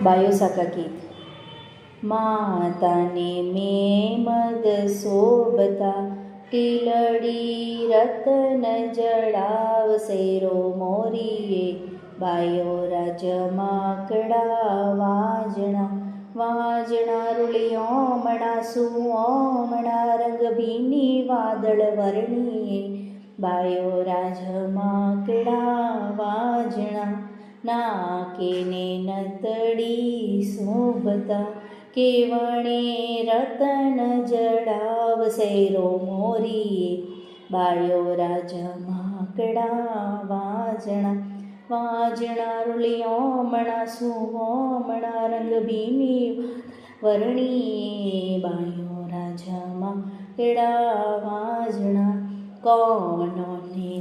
Bio સાકા ગીત. માતાને મેં મદ શોભતા ટીલડી રતન જડાવશે રો મોરીએ. બાયો રાજ માકડા વાજણા વાજણા રૂળિયોમણા સુઓમણા રંગ ભીની વાદળ વર્ણીએ. બાયો રાજ માકડા વાજણા નાકે ને નતડી શોભતા કેવણે રતન જડાવશે રો મોરીએ. બાયો રાજ માકડા વાજણા વાજણા રૂળિયોમણા સુઓમણા રંગ ભીની વર્ણીએ. બાયો રાજ માકડા વાજણા કોનો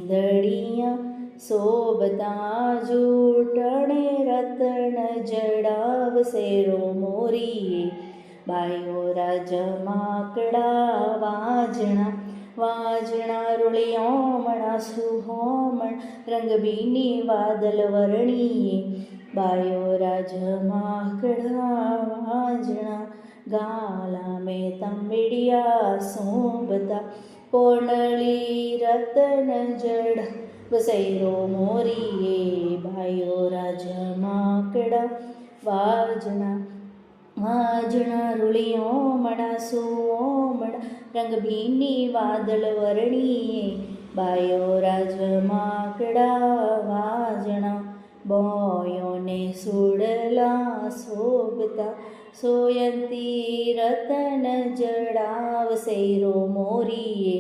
દળિયા શોભતા જૂટણે રતન જડાવશે રો મોરીએ. બાયો રાજ માકડા વાજણા વાજણા રૂળિયોમણા સુહોમણ રંગભીની વાદળ વર્ણીએ. બાયો રાજ માકડા વાજણા ગાલા મેં તંબડિયા શોભતા પોનળી રતન જડાવશે રો મોરીએ. બાયો રાજ માકડા વાજણા વાજણા રૂળિયોમણા સુઓમણા રંગભીની વાદળ વર્ણીએ. બાયો રાજ માકડા વાજણા બોયોને સુડલા શોભતા સોયંતી રતન જડાવશે રો મોરીએ.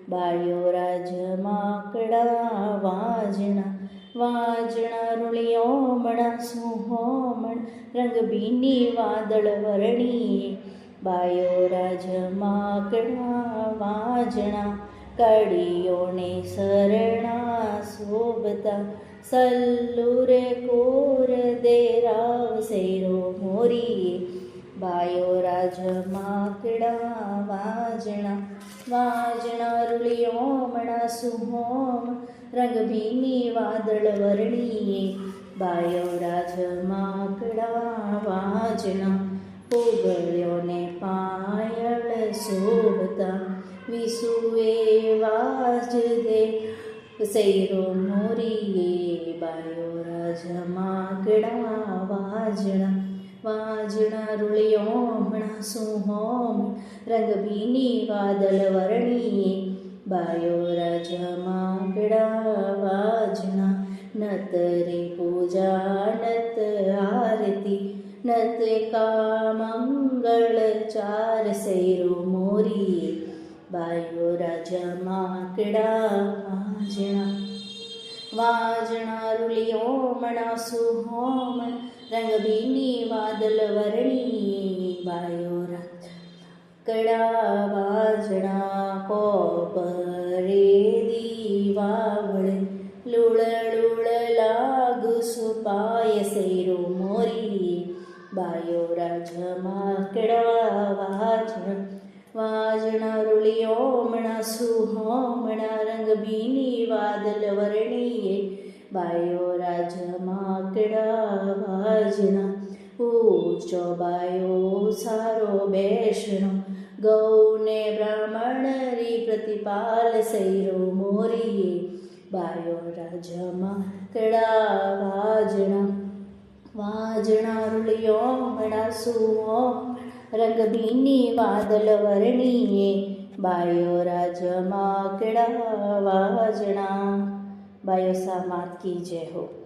બાયો રાજ માકડા વાજણા વાજણા રૂળિયોમણા સુહોમણ રંગભીની વાદળ વર્ણીએ. બાયો રાજ માકડા વાજણા કડીઓને સરણા શોભતા સલ્લુરે કોર દેરાવશે રો મોરીએ. બાયો રાજ માકડા વાજણા વાજણા રૂળિયોમણા સુહોમ રંગભીની વાદળ વર્ણીએ. બાયો રાજ માકડા વાજણા પોગળ્યોને પાયળ શોભતા વિસુએ વાજ દે સૈરો મોરીએ. બાયો રાજ માકડા વાજણા વાજણા રૂળિયોમણા સુહોમ રંગભીની વાદળ વર્ણીએ. બાયો રાજ માકડા વાજણા નત રે પૂજા નત આરતી નત કા મંગળ ચાર સૈરો મોરીએ. બાયો રાજ માકડા વાજણા વાજણા રૂળિયોમણા સુહોમણ રંગભીની વાદળ વર્ણીએ. બાયો રાજ માકડા વાજણા કોપરે દીવાવળે લુળ લુળ લાગુ સુપાય સૈરો મોરીએ. બાયો રાજ માકડા વાજણા વાજણા રૂળિયોમણા સુહોમણા રંગભીની વાદળ વર્ણીએ. બાયો રાજ માકડા વાજણા ઊંચો બાયો સારો બેસણો ગૌને બ્રાહ્મણરી પ્રતિપાલ સૈરો મોરીએ. બાયો રાજ માકડા વાજણા વાજણા રૂળિયોમણા સુહોમણા રંગભીની વાદળ વર્ણીએ. બાયો રાજ માકડા વાજણા. બાયો સા માત કી જય હો.